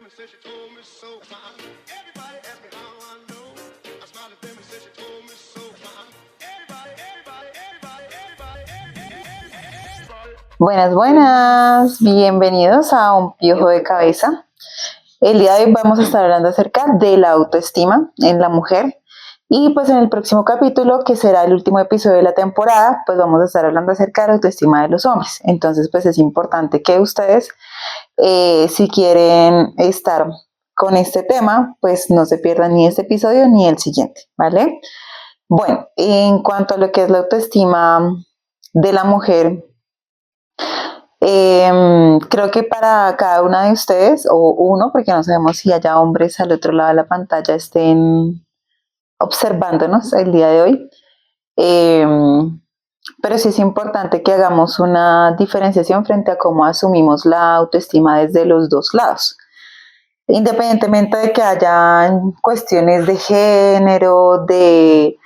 me, said she told me so. Everybody ask me how I know. I smiled at them and said she told me so. Buenas, buenas, bienvenidos a Un Piojo de Cabeza. El día de hoy vamos a estar hablando acerca de la autoestima en la mujer y pues en el próximo capítulo, que será el último episodio de la temporada, pues vamos a estar hablando acerca de la autoestima de los hombres. Entonces pues es importante que ustedes, si quieren estar con este tema, pues no se pierdan ni este episodio ni el siguiente, ¿vale? Bueno, en cuanto a lo que es la autoestima de la mujer, creo que para cada una de ustedes, o uno, porque no sabemos si haya hombres al otro lado de la pantalla estén observándonos el día de hoy, pero sí es importante que hagamos una diferenciación frente a cómo asumimos la autoestima desde los dos lados. Independientemente de que haya cuestiones de género, de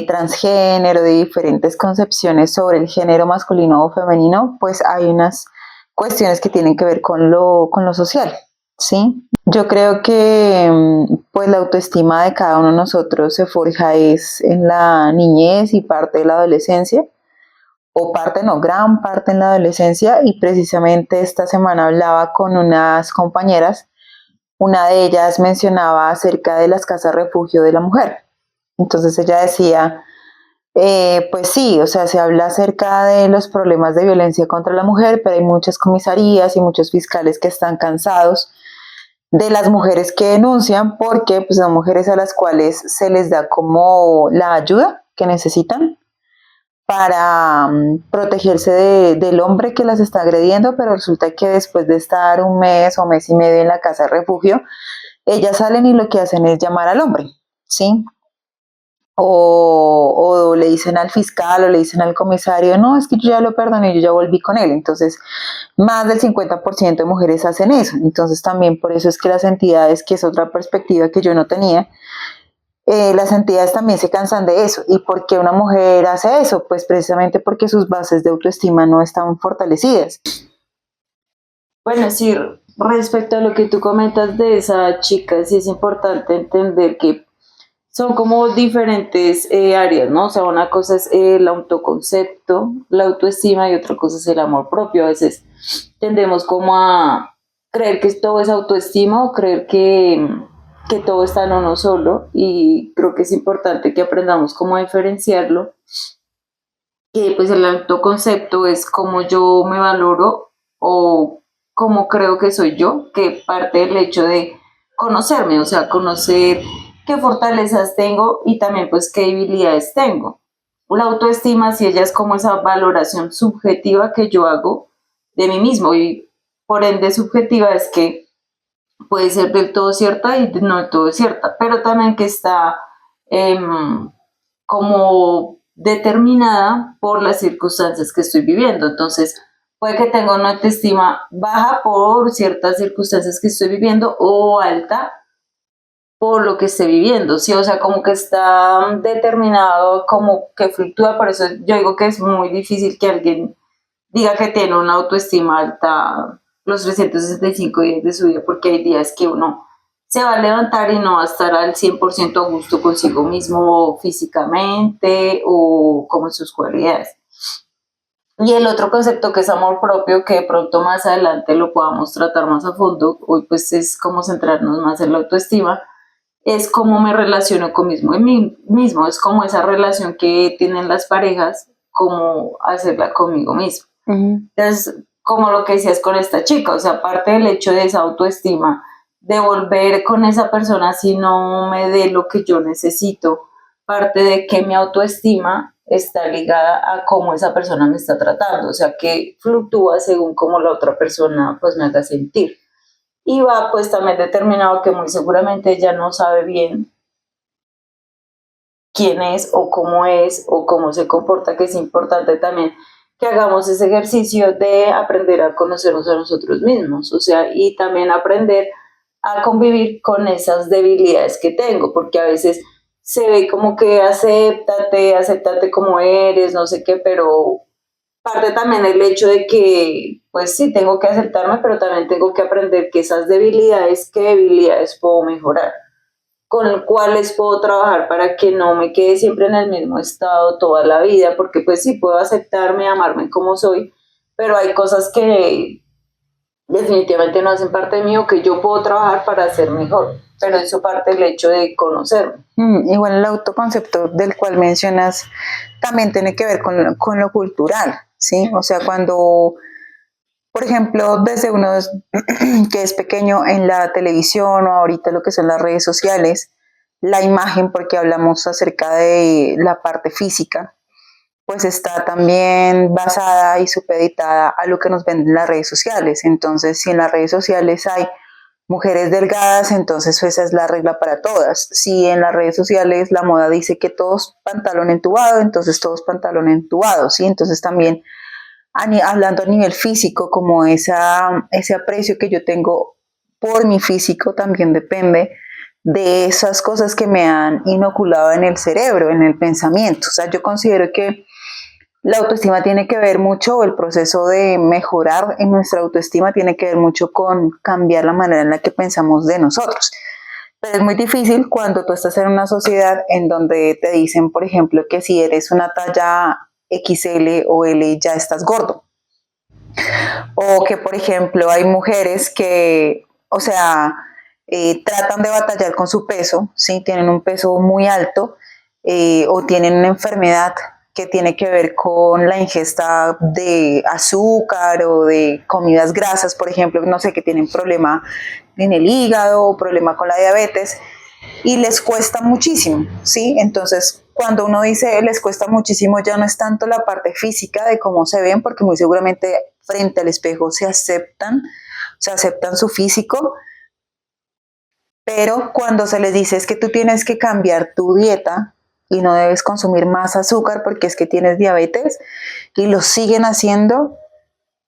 transgénero, de diferentes concepciones sobre el género masculino o femenino, pues hay unas cuestiones que tienen que ver con lo social, ¿sí? Yo creo que pues la autoestima de cada uno de nosotros se forja es en la niñez y parte de la adolescencia, o parte no, gran parte en la adolescencia, y precisamente esta semana hablaba con unas compañeras. Una de ellas mencionaba acerca de las casas refugio de la mujer. Entonces ella decía, pues sí, o sea, se habla acerca de los problemas de violencia contra la mujer, pero hay muchas comisarías y muchos fiscales que están cansados de las mujeres que denuncian, porque pues son mujeres a las cuales se les da como la ayuda que necesitan para protegerse del hombre que las está agrediendo, pero resulta que después de estar un mes o mes y medio en la casa de refugio, ellas salen y lo que hacen es llamar al hombre, ¿sí? O le dicen al fiscal o le dicen al comisario, no, es que yo ya lo perdoné, yo ya volví con él. Entonces, más del 50% de mujeres hacen eso. Entonces, también por eso es que las entidades, que es otra perspectiva que yo no tenía, las entidades también se cansan de eso. ¿Y por qué una mujer hace eso? Pues precisamente porque sus bases de autoestima no están fortalecidas. Bueno, sí, respecto a lo que tú comentas de esa chica, sí es importante entender que son como diferentes áreas, ¿no? O sea, una cosa es el autoconcepto, la autoestima, y otra cosa es el amor propio. A veces tendemos como a creer que todo es autoestima o creer que todo está en uno solo, y creo que es importante que aprendamos cómo diferenciarlo. Que pues el autoconcepto es cómo yo me valoro o cómo creo que soy yo, que parte del hecho de conocerme, o sea, conocer qué fortalezas tengo y también pues qué debilidades tengo. La autoestima, si ella es como esa valoración subjetiva que yo hago de mí mismo, y por ende subjetiva es que puede ser del todo cierta y no del todo cierta, pero también que está como determinada por las circunstancias que estoy viviendo. Entonces, puede que tenga una autoestima baja por ciertas circunstancias que estoy viviendo o alta por lo que esté viviendo, ¿sí? O sea, como que está determinado, como que fluctúa. Por eso yo digo que es muy difícil que alguien diga que tiene una autoestima alta los 365 días de su vida, porque hay días que uno se va a levantar y no va a estar al 100% a gusto consigo mismo físicamente o como sus cualidades. Y el otro concepto, que es amor propio, que de pronto más adelante lo podamos tratar más a fondo, hoy pues es como centrarnos más en la autoestima, es cómo me relaciono conmigo en mí mismo, es como esa relación que tienen las parejas, cómo hacerla conmigo mismo. Entonces, como lo que decías con esta chica, o sea, aparte del hecho de esa autoestima, de volver con esa persona si no me dé lo que yo necesito, parte de que mi autoestima está ligada a cómo esa persona me está tratando, o sea, que fluctúa según cómo la otra persona pues me haga sentir. Y va pues también determinado que muy seguramente ella no sabe bien quién es o cómo se comporta, que es importante también que hagamos ese ejercicio de aprender a conocernos a nosotros mismos, o sea, y también aprender a convivir con esas debilidades que tengo, porque a veces se ve como que acéptate como eres, no sé qué, pero parte también el hecho de que, pues sí, tengo que aceptarme, pero también tengo que aprender que esas debilidades, qué debilidades puedo mejorar, con cuáles puedo trabajar para que no me quede siempre en el mismo estado toda la vida, porque pues sí, puedo aceptarme, amarme como soy, pero hay cosas que definitivamente no hacen parte de mí o que yo puedo trabajar para ser mejor, pero eso parte del hecho de conocerme. Igual el autoconcepto del cual mencionas también tiene que ver con lo cultural, ¿sí? O sea, cuando, por ejemplo, desde uno que es pequeño en la televisión o ahorita lo que son las redes sociales, la imagen, porque hablamos acerca de la parte física, pues está también basada y supeditada a lo que nos venden las redes sociales. Entonces, si en las redes sociales hay mujeres delgadas, entonces esa es la regla para todas. Si en las redes sociales la moda dice que todos pantalón entubado, entonces todos pantalón entubado, ¿sí? Entonces también hablando a nivel físico, como ese aprecio que yo tengo por mi físico también depende de esas cosas que me han inoculado en el cerebro, en el pensamiento. O sea, yo considero que la autoestima tiene que ver mucho, el proceso de mejorar en nuestra autoestima tiene que ver mucho con cambiar la manera en la que pensamos de nosotros. Pero es muy difícil cuando tú estás en una sociedad en donde te dicen, por ejemplo, que si eres una talla XL o L ya estás gordo. O que, por ejemplo, hay mujeres que, o sea, tratan de batallar con su peso, ¿sí? Tienen un peso muy alto o tienen una enfermedad que tiene que ver con la ingesta de azúcar o de comidas grasas, por ejemplo, no sé, que tienen problema en el hígado o problema con la diabetes y les cuesta muchísimo, ¿sí? Entonces, cuando uno dice les cuesta muchísimo, ya no es tanto la parte física de cómo se ven, porque muy seguramente frente al espejo se aceptan su físico, pero cuando se les dice es que tú tienes que cambiar tu dieta y no debes consumir más azúcar porque es que tienes diabetes y lo siguen haciendo,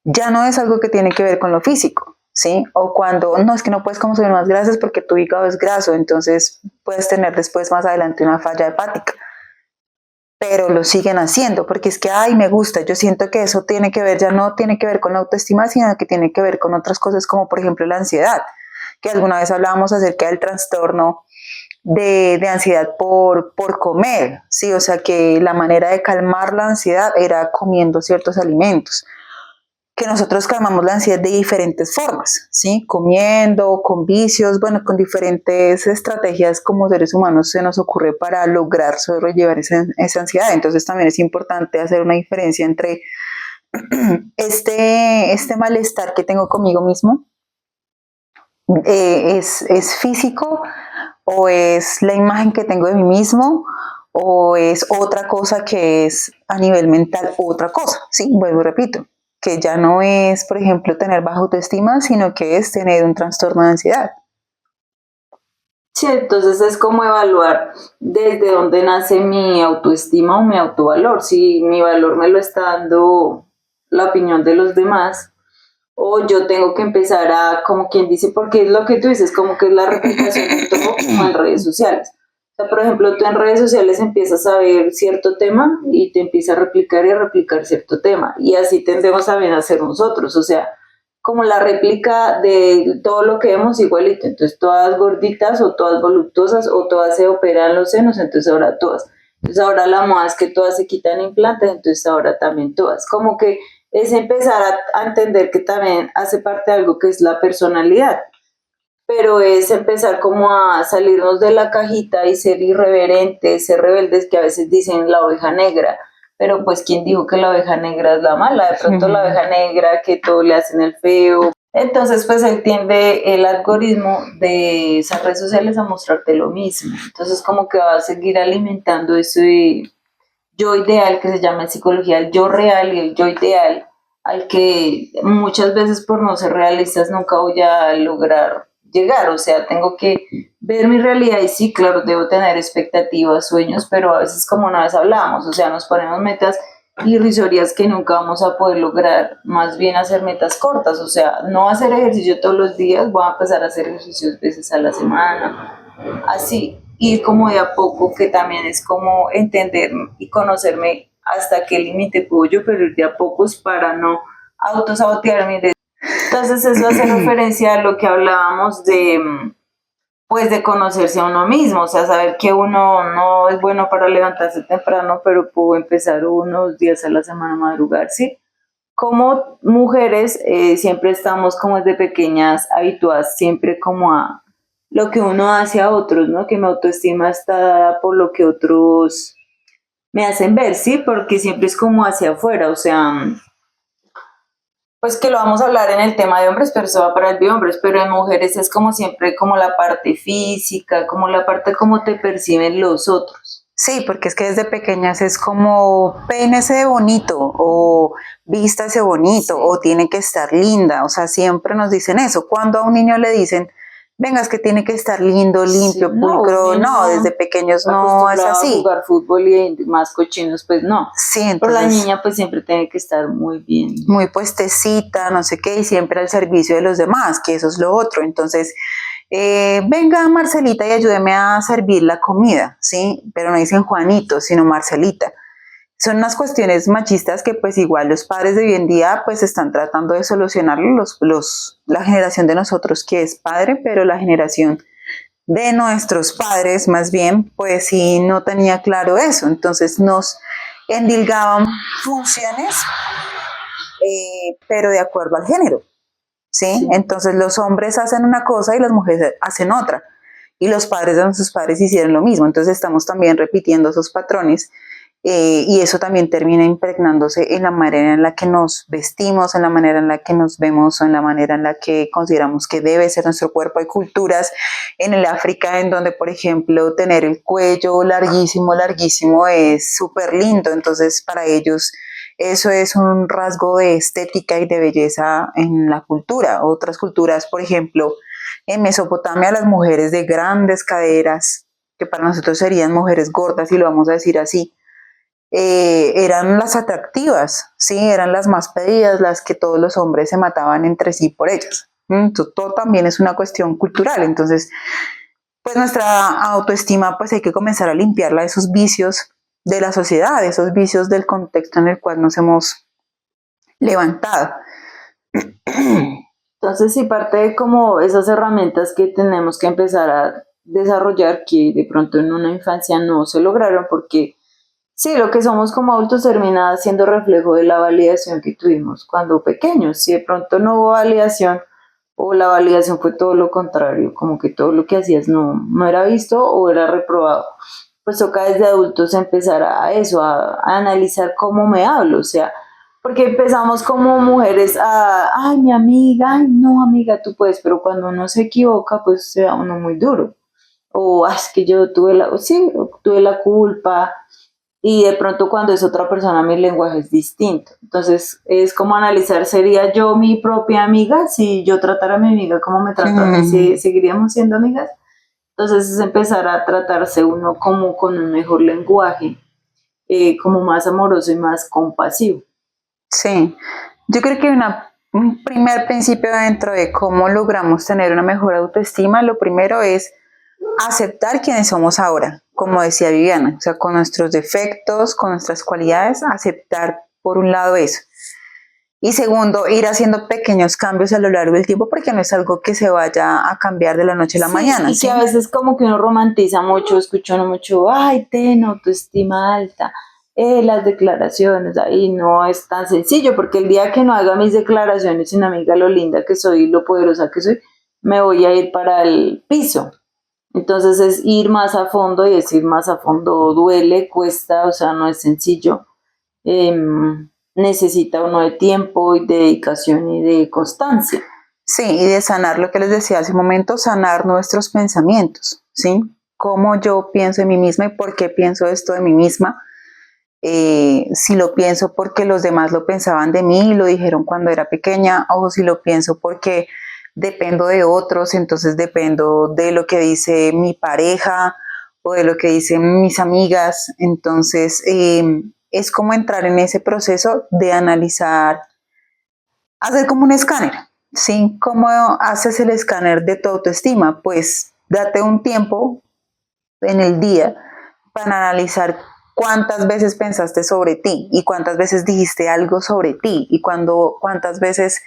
ya no es algo que tiene que ver con lo físico, ¿sí? O cuando no es que no puedes consumir más grasas porque tu hígado es graso, entonces puedes tener después más adelante una falla hepática. Pero lo siguen haciendo porque es que, ay, me gusta. Yo siento que eso tiene que ver, ya no tiene que ver con la autoestima, sino que tiene que ver con otras cosas como por ejemplo la ansiedad, que alguna vez hablábamos acerca del trastorno de ansiedad por comer, ¿sí? O sea, que la manera de calmar la ansiedad era comiendo ciertos alimentos, que nosotros calmamos la ansiedad de diferentes formas, ¿sí? Comiendo, con vicios, bueno, con diferentes estrategias como seres humanos se nos ocurre para lograr sobrellevar esa ansiedad. Entonces también es importante hacer una diferencia entre este malestar que tengo conmigo mismo, es físico o es la imagen que tengo de mí mismo o es otra cosa que es a nivel mental otra cosa, ¿sí? Vuelvo y repito, que ya no es, por ejemplo, tener baja autoestima, sino que es tener un trastorno de ansiedad. Sí, entonces es como evaluar desde dónde nace mi autoestima o mi autovalor. Si mi valor me lo está dando la opinión de los demás, o yo tengo que empezar a, como quien dice, porque es lo que tú dices, como que es la replicación de todo como en redes sociales. O sea, por ejemplo, tú en redes sociales empiezas a ver cierto tema y te empieza a replicar y a replicar cierto tema. Y así tendemos también a ser nosotros. O sea, como la réplica de todo lo que vemos igualito. Entonces, todas gorditas o todas voluptuosas o todas se operan los senos, entonces ahora todas. Entonces, ahora la moda es que todas se quitan implantes, entonces ahora también todas. Como que es empezar a entender que también hace parte de algo que es la personalidad, pero es empezar como a salirnos de la cajita y ser irreverentes, ser rebeldes, que a veces dicen la oveja negra, pero pues quién dijo que la oveja negra es la mala, de pronto la oveja negra que todo le hacen el feo. Entonces pues él tiende el algoritmo de esas redes sociales a mostrarte lo mismo, entonces como que va a seguir alimentando ese yo ideal que se llama en psicología el yo real y el yo ideal, al que muchas veces por no ser realistas nunca voy a lograr llegar. O sea, tengo que ver mi realidad y sí, claro, debo tener expectativas, sueños, pero a veces como una vez hablamos, o sea, nos ponemos metas irrisorias que nunca vamos a poder lograr, más bien hacer metas cortas, o sea, no hacer ejercicio todos los días, voy a empezar a hacer ejercicios veces a la semana, así, ir como de a poco, que también es como entender y conocerme hasta qué límite puedo yo, pero ir de a pocos para no autosabotearme. Entonces eso hace referencia a lo que hablábamos de, pues, de conocerse a uno mismo, o sea, saber que uno no es bueno para levantarse temprano, pero puedo empezar unos días a la semana a madrugar, ¿sí? Como mujeres siempre estamos como desde pequeñas habituadas siempre como a lo que uno hace a otros, ¿no? Que mi autoestima está dada por lo que otros me hacen ver, ¿sí? Porque siempre es como hacia afuera, o sea, pues que lo vamos a hablar en el tema de hombres, pero eso va para el de hombres, pero en mujeres es como siempre como la parte física, como la parte como te perciben los otros. Sí, porque es que desde pequeñas es como peínese de bonito o vístase bonito o tiene que estar linda, o sea, siempre nos dicen eso. Cuando a un niño le dicen, venga, es que tiene que estar lindo, limpio, Sí, no, pulcro, un no, niño desde pequeños no es acostumbrado a así. jugar fútbol y más cochinos, pues no. Sí, Pero la entonces niña pues siempre tiene que estar muy bien. muy puestecita, no sé qué, y siempre al servicio de los demás, que eso es lo otro. Entonces, venga Marcelita y ayúdeme a servir la comida, ¿sí? Pero no dicen Juanito, sino Marcelita. Son unas cuestiones machistas que pues igual los padres de hoy en día pues están tratando de solucionarlo, la generación de nosotros que es padre, pero la generación de nuestros padres más bien pues sí no tenía claro eso, entonces nos endilgaban funciones pero de acuerdo al género, ¿sí? Sí. Entonces los hombres hacen una cosa y las mujeres hacen otra. Y los padres de nuestros padres hicieron lo mismo. Entonces estamos también repitiendo esos patrones y eso también termina impregnándose en la manera en la que nos vestimos, en la manera en la que nos vemos o en la manera en la que consideramos que debe ser nuestro cuerpo. Hay culturas en el África en donde, por ejemplo, tener el cuello larguísimo, larguísimo es súper lindo. Entonces para ellos eso es un rasgo de estética y de belleza en la cultura. Otras culturas, por ejemplo, en Mesopotamia las mujeres de grandes caderas, que para nosotros serían mujeres gordas, y lo vamos a decir así, eran las atractivas, ¿sí? Eran las más pedidas, las que todos los hombres se mataban entre sí por ellas. Entonces, todo también es una cuestión cultural. Entonces, pues nuestra autoestima, pues hay que comenzar a limpiarla de esos vicios de la sociedad, de esos vicios del contexto en el cual nos hemos levantado. Entonces sí, parte de como esas herramientas que tenemos que empezar a desarrollar que de pronto en una infancia no se lograron porque sí, lo que somos como adultos termina siendo reflejo de la validación que tuvimos cuando pequeños. Si de pronto no hubo validación o la validación fue todo lo contrario, como que todo lo que hacías no era visto o era reprobado, pues toca desde adultos empezar a eso, a analizar cómo me hablo, o sea, porque empezamos como mujeres a, ay, mi amiga, ay, no, amiga, tú puedes, pero cuando uno se equivoca, pues se da uno muy duro. O, "Ah, es que yo sí, tuve la culpa, y de pronto cuando es otra persona mi lenguaje es distinto. Entonces es como analizar, ¿sería yo mi propia amiga? Si yo tratara a mi amiga como me trata a mí, ¿seguiríamos siendo amigas? Entonces es empezar a tratarse uno como con un mejor lenguaje, como más amoroso y más compasivo. Sí, yo creo que un primer principio dentro de cómo logramos tener una mejor autoestima, lo primero es aceptar quienes somos ahora, como decía Viviana, o sea, con nuestros defectos, con nuestras cualidades, aceptar por un lado eso. Y segundo, ir haciendo pequeños cambios a lo largo del tiempo porque no es algo que se vaya a cambiar de la noche a la mañana. Y ¿sí? que a veces como que uno romantiza mucho, escucha uno mucho, ay, ten autoestima alta, las declaraciones, ahí no es tan sencillo, porque el día que no haga mis declaraciones sin amiga lo linda que soy y lo poderosa que soy, me voy a ir para el piso. Entonces es ir más a fondo y decir más a fondo duele, cuesta, o sea, no es sencillo. Necesita uno de tiempo y de dedicación y de constancia. Sí, y de sanar lo que les decía hace un momento, sanar nuestros pensamientos, ¿sí? Cómo yo pienso en mí misma y por qué pienso esto de mí misma. Si lo pienso porque los demás lo pensaban de mí y lo dijeron cuando era pequeña, o si lo pienso porque dependo de otros, entonces dependo de lo que dice mi pareja o de lo que dicen mis amigas. Entonces, es como entrar en ese proceso de analizar, hacer como un escáner, ¿sí? ¿Cómo haces el escáner de tu autoestima? Pues date un tiempo en el día para analizar cuántas veces pensaste sobre ti y cuántas veces dijiste algo sobre ti y cuántas veces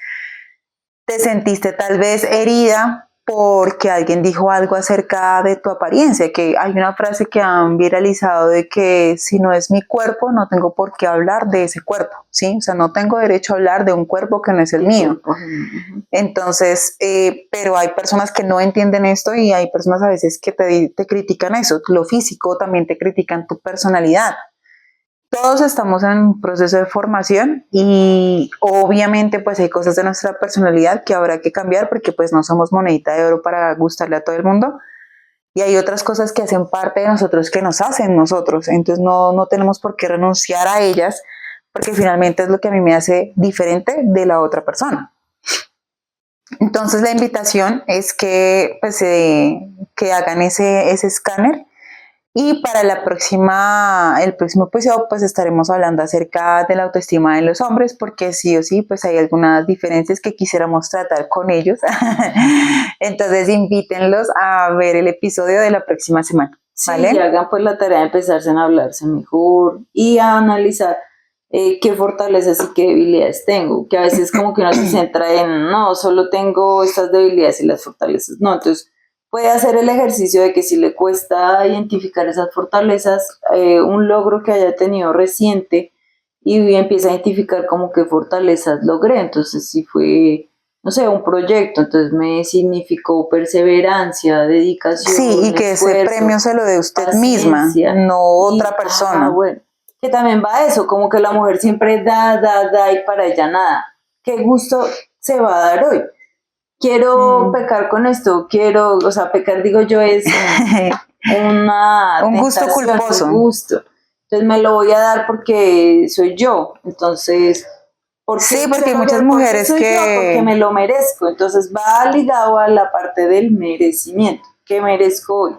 te sentiste tal vez herida porque alguien dijo algo acerca de tu apariencia, que hay una frase que han viralizado de que si no es mi cuerpo, no tengo por qué hablar de ese cuerpo, ¿sí? O sea, no tengo derecho a hablar de un cuerpo que no es el mío. Entonces, pero hay personas que no entienden esto y hay personas a veces que te critican eso, lo físico, también te critican tu personalidad. Todos estamos en un proceso de formación y obviamente pues hay cosas de nuestra personalidad que habrá que cambiar porque pues no somos monedita de oro para gustarle a todo el mundo y hay otras cosas que hacen parte de nosotros que nos hacen nosotros, entonces no tenemos por qué renunciar a ellas porque finalmente es lo que a mí me hace diferente de la otra persona. Entonces la invitación es que pues que hagan ese escáner. Y para el próximo episodio pues estaremos hablando acerca de la autoestima de los hombres porque sí o sí pues hay algunas diferencias que quisiéramos tratar con ellos. Entonces invítenlos a ver el episodio de la próxima semana. ¿Vale? Sí, y hagan pues la tarea de empezarse a hablarse mejor y a analizar qué fortalezas y qué debilidades tengo, que a veces como que uno se centra en no, solo tengo estas debilidades y las fortalezas, no, entonces puede hacer el ejercicio de que si le cuesta identificar esas fortalezas, un logro que haya tenido reciente y empieza a identificar como qué fortalezas logré. Entonces si fue, no sé, un proyecto, entonces me significó perseverancia, dedicación, sí, y que esfuerzo, ese premio se lo dé usted misma, no otra persona. Bueno, que también va a eso, como que la mujer siempre da y para ella nada. ¿Qué gusto se va a dar hoy? Quiero pecar con esto, o sea, pecar digo yo es una un gusto culposo. Un gusto. Entonces me lo voy a dar porque soy yo. Entonces, sí, porque hay muchas mujeres porque me lo merezco. Entonces va ligado a la parte del merecimiento. ¿Qué merezco hoy?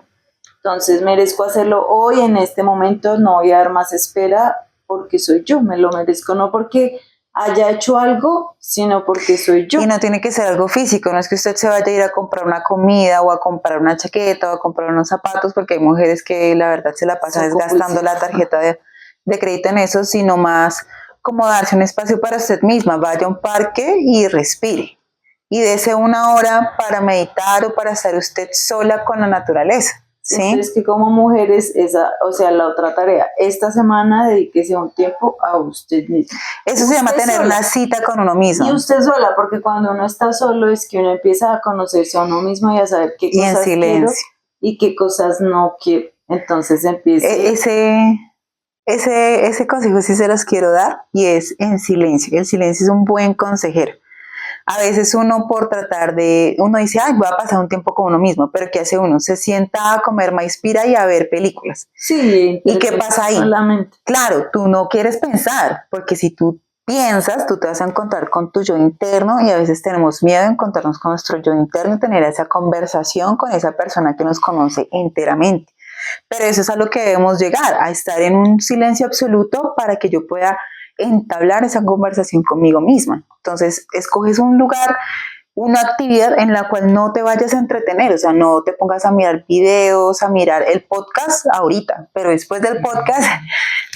Entonces merezco hacerlo hoy, en este momento, no voy a dar más espera porque soy yo, me lo merezco, no porque haya hecho algo, sino porque soy yo. Y no tiene que ser algo físico, no es que usted se vaya a ir a comprar una comida o a comprar una chaqueta o a comprar unos zapatos, porque hay mujeres que la verdad se la pasan desgastando la tarjeta de crédito en eso, sino más como darse un espacio para usted misma, vaya a un parque y respire. Y dése una hora para meditar o para estar usted sola con la naturaleza. ¿Sí? Entonces que como mujeres, la otra tarea, esta semana dedíquese un tiempo a usted misma. Eso se llama tener una cita con uno mismo. Y usted sola, porque cuando uno está solo es que uno empieza a conocerse a uno mismo y a saber qué cosas quiero y qué cosas no quiero. Entonces empieza. Ese consejo sí se los quiero dar y es en silencio. El silencio es un buen consejero. A veces uno uno dice, ay, voy a pasar un tiempo con uno mismo, pero ¿qué hace uno? Se sienta a comer maíz pira y a ver películas. Sí. ¿Y qué pasa ahí? Solamente. Claro, tú no quieres pensar, porque si tú piensas, tú te vas a encontrar con tu yo interno y a veces tenemos miedo de encontrarnos con nuestro yo interno y tener esa conversación con esa persona que nos conoce enteramente. Pero eso es a lo que debemos llegar, a estar en un silencio absoluto para que yo pueda entablar esa conversación conmigo misma. Entonces, escoges un lugar, una actividad en la cual no te vayas a entretener, o sea, no te pongas a mirar videos, a mirar el podcast ahorita, pero después del podcast,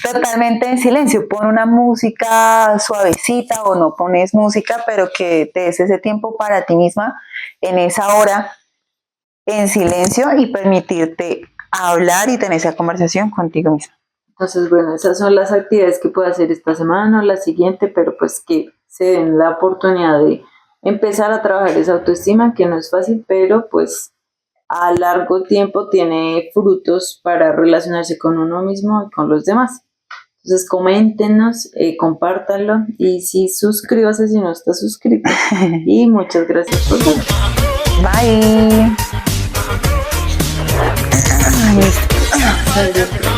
totalmente en silencio, pon una música suavecita o no pones música, pero que te des ese tiempo para ti misma en esa hora en silencio y permitirte hablar y tener esa conversación contigo misma. Entonces, bueno, esas son las actividades que puedo hacer esta semana o la siguiente, pero pues que se den la oportunidad de empezar a trabajar esa autoestima, que no es fácil, pero pues a largo tiempo tiene frutos para relacionarse con uno mismo y con los demás. Entonces, coméntenos, compártanlo y sí, suscríbase si no está suscrito. Y muchas gracias por ver. Bye. Adiós.